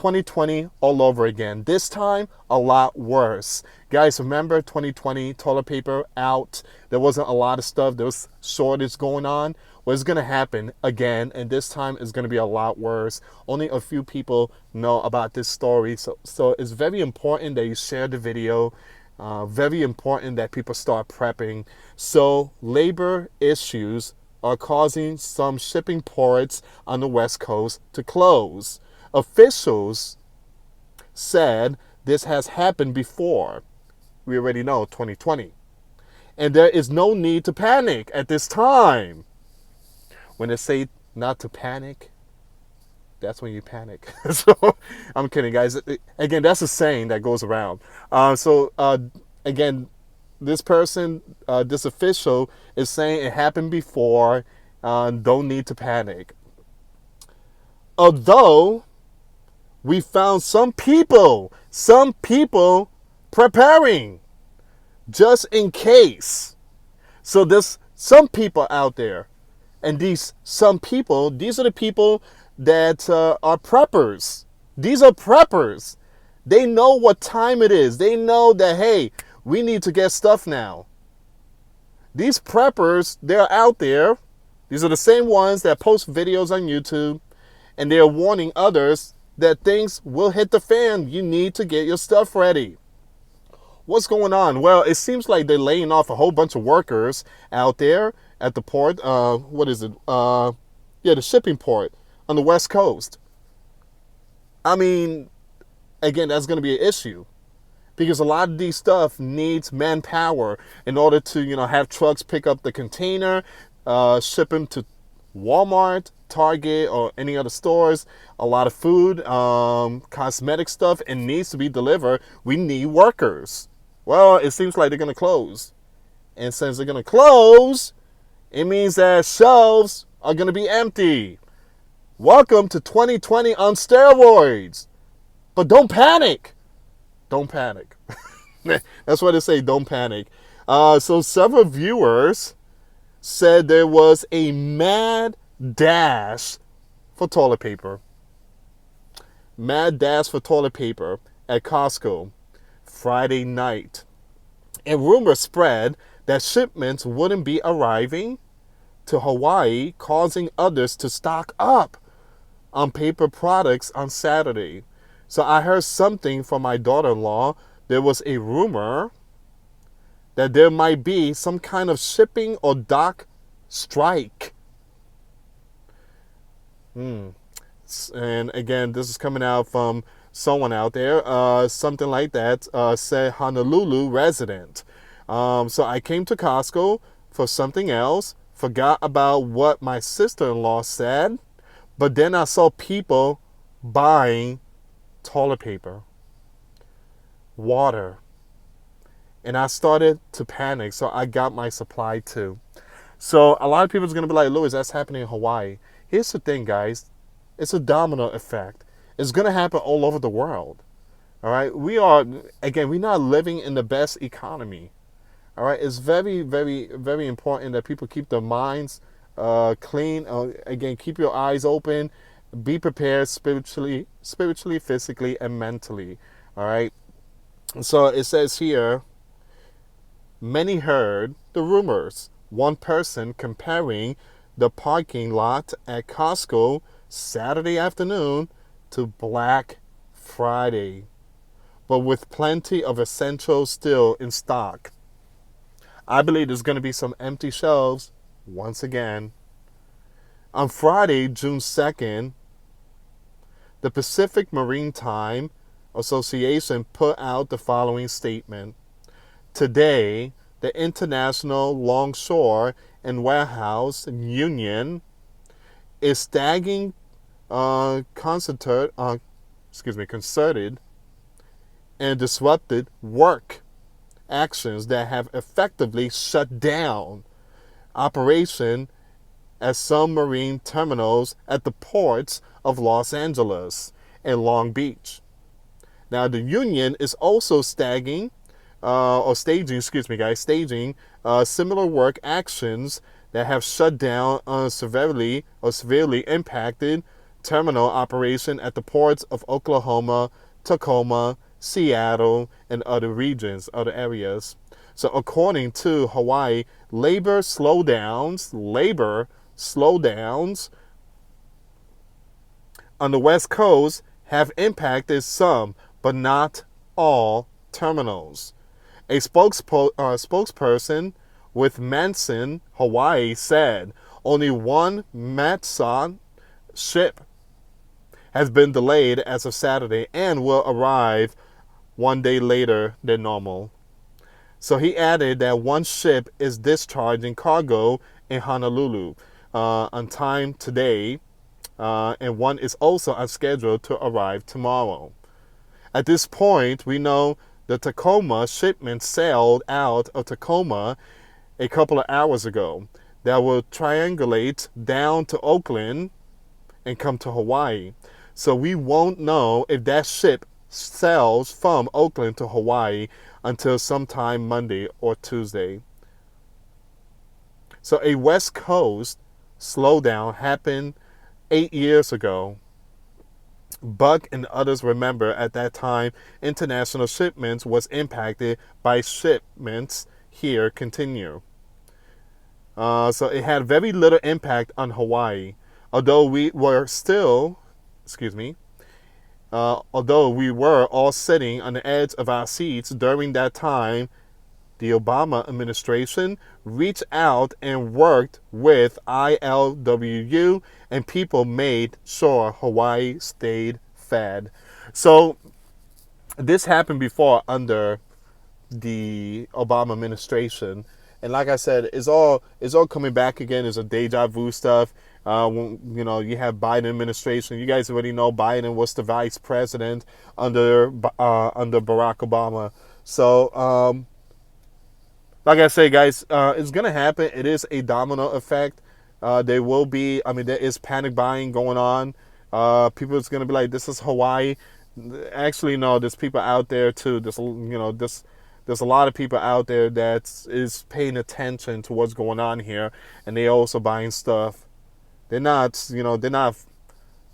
2020 all over again. This time, a lot worse. Guys, remember 2020, toilet paper out. There wasn't a lot of stuff. There was shortage going on. What's going to happen again, and this time is going to be a lot worse. Only a few people know about this story. So it's very important that you share the video. Very important that people start prepping. So labor issues are causing some shipping ports on the West Coast to close. Officials said this has happened before. We already know 2020. And there is no need to panic at this time. When they say not to panic, that's when you panic. So I'm kidding, guys. Again, that's a saying that goes around. Again, this person, this official is saying it happened before. Don't need to panic. Although we found some people preparing just in case. So there's some people out there. And these are the people that are preppers. These are preppers. They know what time it is. They know that, hey, we need to get stuff now. These preppers, they're out there. These are the same ones that post videos on YouTube. And they're warning others that things will hit the fan. You need to get your stuff ready. What's going on? Well, it seems like they're laying off a whole bunch of workers out there at the port. The shipping port on the West Coast. I mean, again, that's going to be an issue because a lot of these stuff needs manpower in order to, have trucks pick up the container, ship them to Walmart, Target, or any other stores. A lot of food, cosmetic stuff, it needs to be delivered. We need workers. Well, it seems like they're going to close. And since they're going to close, it means that shelves are going to be empty. Welcome to 2020 on steroids. But don't panic. Don't panic. That's why they say don't panic. So several viewers said there was a mad dash for toilet paper. Mad dash for toilet paper at Costco Friday night. And rumors spread that shipments wouldn't be arriving to Hawaii, causing others to stock up on paper products on Saturday. So I heard something from my daughter-in-law. There was a rumor that there might be some kind of shipping or dock strike. And again, this is coming out from someone out there. Something like that, said Honolulu resident. So I came to Costco for something else, forgot about what my sister-in-law said, but then I saw people buying toilet paper, water, and I started to panic. So I got my supply too. So a lot of people are going to be like, Louis, that's happening in Hawaii. Here's the thing, guys. It's a domino effect. It's going to happen all over the world. All right. we're not living in the best economy. All right. It's very, very, very important that people keep their minds clean. Again, keep your eyes open. Be prepared spiritually, physically, and mentally. All right. So it says here, many heard the rumors. One person comparing the parking lot at Costco Saturday afternoon to Black Friday, but with plenty of essentials still in stock. I believe there's going to be some empty shelves once again. On Friday, June 2nd, the Pacific Maritime Association put out the following statement. Today, the International Longshore and Warehouse Union is staging concerted and disrupted work actions that have effectively shut down operation at some marine terminals at the ports of Los Angeles and Long Beach. Now, the union is also staging similar work actions that have shut down severely impacted terminal operation at the ports of Oklahoma, Tacoma, Seattle, and other regions, other areas. So according to Hawaii, labor slowdowns on the West Coast have impacted some, but not all terminals. A spokesperson with Manson, Hawaii, said only one Matson ship has been delayed as of Saturday and will arrive one day later than normal. So he added that one ship is discharging cargo in Honolulu on time today, and one is also on schedule to arrive tomorrow. At this point, we know the Tacoma shipment sailed out of Tacoma a couple of hours ago. That will triangulate down to Oakland and come to Hawaii. So we won't know if that ship sails from Oakland to Hawaii until sometime Monday or Tuesday. So a West Coast slowdown happened 8 years ago. Buck and others remember at that time international shipments was impacted by shipments here continue. So it had very little impact on Hawaii. Although we were all sitting on the edge of our seats during that time, the Obama administration reached out and worked with ILWU, and people made sure Hawaii stayed fed. So this happened before under the Obama administration. And like I said, it's all coming back again. It's a deja vu stuff. When, you have Biden administration. You guys already know Biden was the vice president under Barack Obama. So, like I say, guys, it's gonna happen. It is a domino effect. There is panic buying going on. People is gonna be like, "This is Hawaii." Actually, no. There's people out there too. There's a lot of people out there that is paying attention to what's going on here, and they also buying stuff. They're not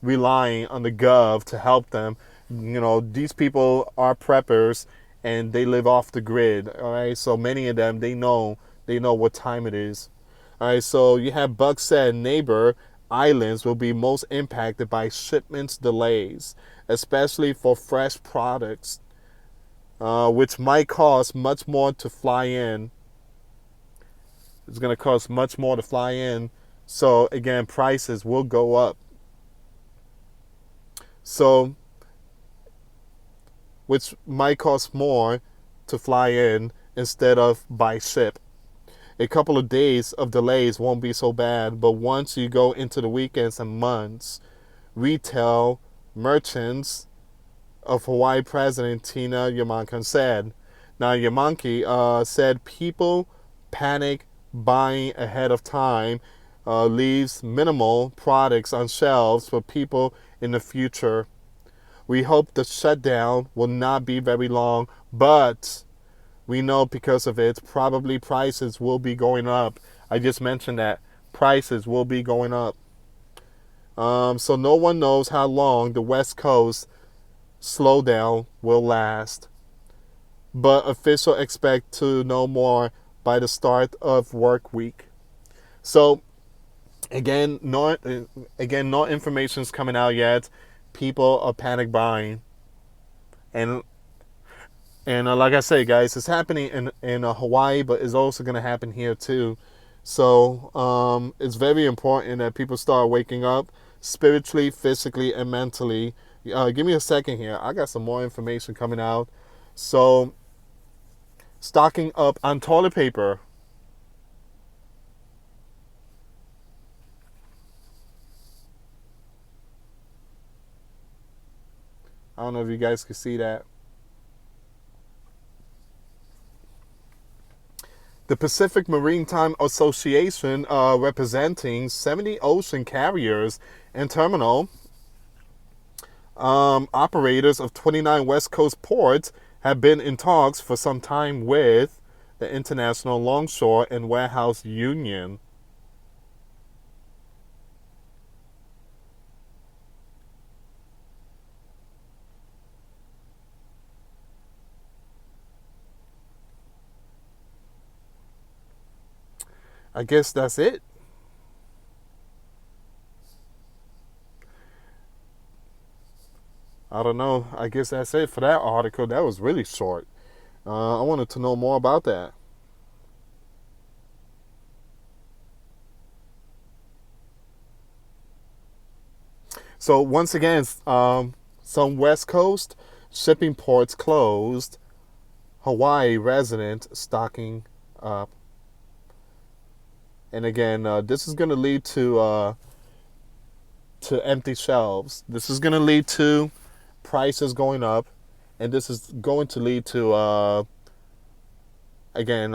relying on the gov to help them. These people are preppers and they live off the grid. All right, so many of them they know what time it is. All right, so you have Buck said neighbor islands will be most impacted by shipments delays, especially for fresh products, which might cost much more to fly in. It's going to cost much more to fly in. So again, prices will go up. So, which might cost more to fly in instead of by ship. A couple of days of delays won't be so bad, but once you go into the weekends and months, retail merchants of Hawaii President Tina Yamankan said. Now, Yamanki said people panic buying ahead of time leaves minimal products on shelves for people in the future. We hope the shutdown will not be very long, but we know because of it, probably prices will be going up. I just mentioned that prices will be going up. So no one knows how long the West Coast slowdown will last, but officials expect to know more by the start of work week. So again, no information is coming out yet. People are panic buying, and like I say, guys, it's happening in Hawaii, but it's also going to happen here too. So it's very important that people start waking up spiritually, physically, and mentally. Give me a second here. I got some more information coming out. So, stocking up on toilet paper. I don't know if you guys can see that. The Pacific Maritime Association, representing 70 ocean carriers and terminal operators of 29 West Coast ports, have been in talks for some time with the International Longshore and Warehouse Union. I guess that's it. I don't know. I guess that's it for that article. That was really short. I wanted to know more about that. So once again, some West Coast shipping ports closed. Hawaii resident stocking up. And again, this is going to lead to empty shelves. This is going to lead to prices going up, and this is going to lead to again,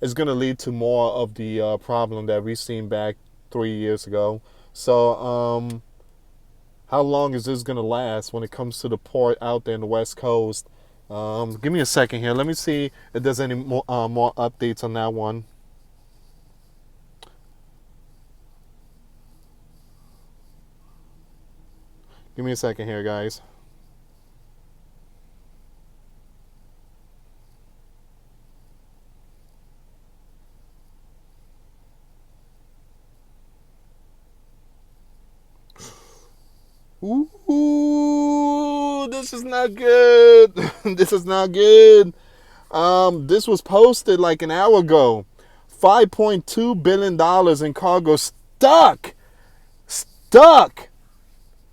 it's going to lead to more of the problem that we seen back 3 years ago. So, how long is this going to last when it comes to the port out there in the West Coast? Give me a second here. Let me see if there's any more updates on that one. Give me a second here, guys. Ooh, this is not good. This is not good. This was posted like an hour ago. $5.2 billion in cargo stuck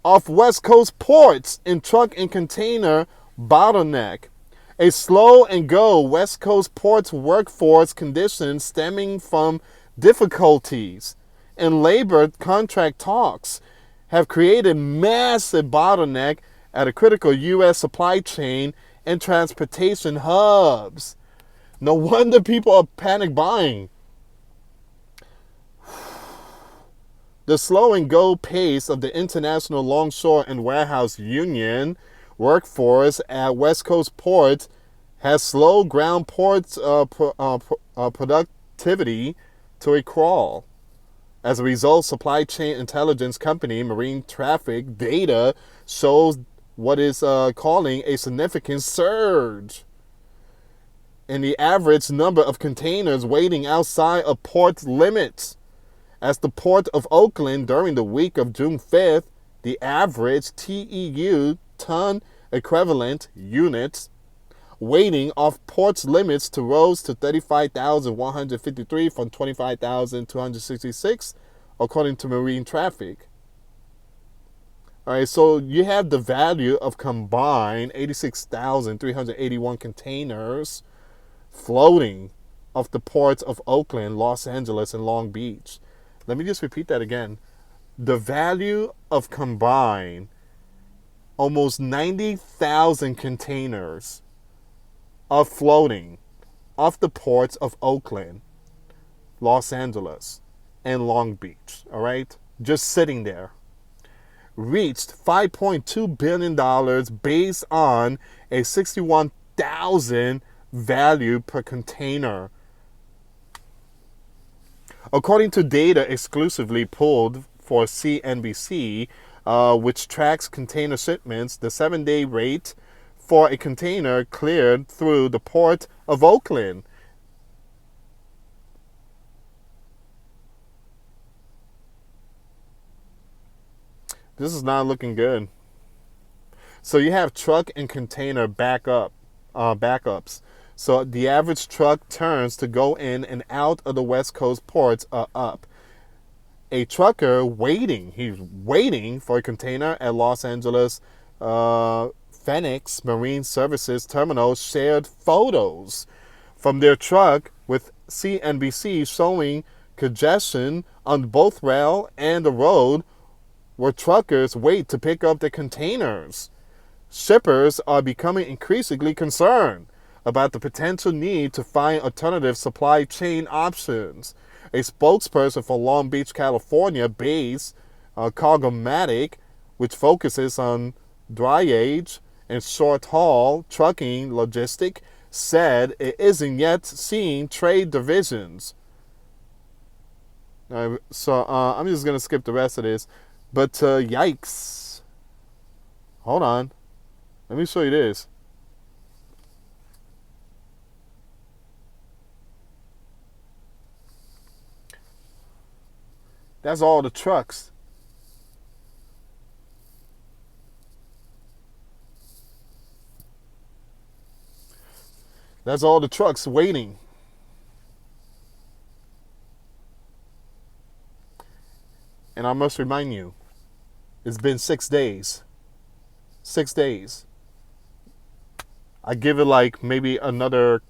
off West Coast ports in truck and container bottleneck. A slow and go West Coast ports workforce conditions stemming from difficulties in labor contract talks have created massive bottleneck at a critical U.S. supply chain and transportation hubs. No wonder people are panic buying. The slow and go pace of the International Longshore and Warehouse Union workforce at West Coast ports has slowed ground ports productivity to a crawl. As a result, supply chain intelligence company Marine Traffic data shows what is calling a significant surge in the average number of containers waiting outside of port limits. As the Port of Oakland during the week of June 5th, the average TEU ton equivalent units waiting off ports limits to rose to 35,153 from 25,266, according to Marine Traffic. All right, so you have the value of combined 86,381 containers floating off the ports of Oakland, Los Angeles, and Long Beach. Let me just repeat that again. The value of combined almost 90,000 containers are floating off the ports of Oakland, Los Angeles, and Long Beach, all right? Just sitting there. Reached $5.2 billion based on a 61,000 value per container. According to data exclusively pulled for CNBC, which tracks container shipments, the 7-day rate for a container cleared through the port of Oakland this is not looking good. So you have truck and container backups. So the average truck turns to go in and out of the West Coast ports are up. A trucker he's waiting for a container at Los Angeles Phoenix Marine Services Terminal shared photos from their truck with CNBC showing congestion on both rail and the road where truckers wait to pick up their containers. Shippers are becoming increasingly concerned about the potential need to find alternative supply chain options. A spokesperson for Long Beach, California-based Cargomatic, which focuses on drayage and short-haul trucking logistic, said it isn't yet seeing trade divisions. So I'm just going to skip the rest of this. But yikes. Hold on. Let me show you this. That's all the trucks. That's all the trucks waiting. And I must remind you, it's been 6 days. 6 days. I give it like maybe another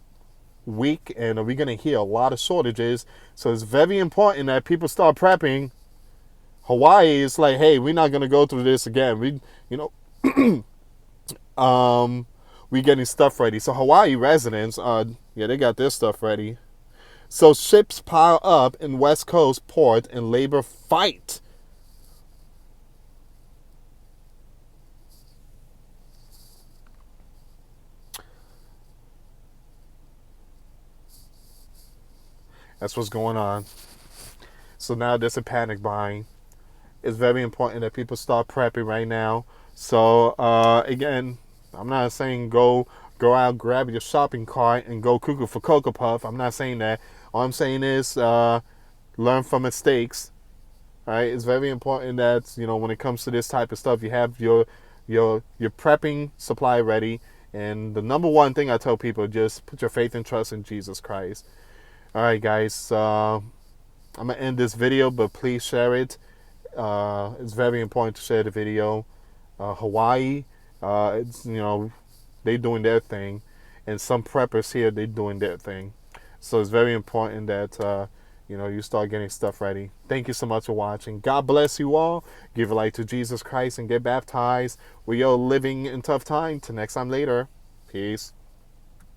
week, and we're going to hear a lot of shortages. So it's very important that people start prepping. Hawaii is like, hey, we're not going to go through this again. We getting stuff ready. So Hawaii residents, they got their stuff ready. So ships pile up in West Coast port and labor fight. That's what's going on. So now there's a panic buying. It's very important that people start prepping right now. So again, I'm not saying go out, grab your shopping cart, and go cuckoo for Cocoa Puff. I'm not saying that. All I'm saying is learn from mistakes. All right, it's very important that when it comes to this type of stuff, you have your prepping supply ready. And the number one thing I tell people, just put your faith and trust in Jesus Christ. All right, guys. I'm gonna end this video, but please share it. It's very important to share the video. Hawaii, it's they doing their thing, and some preppers here they doing their thing. So it's very important that you start getting stuff ready. Thank you so much for watching. God bless you all. Give a light to Jesus Christ and get baptized. We are living in tough time. Till next time later. Peace.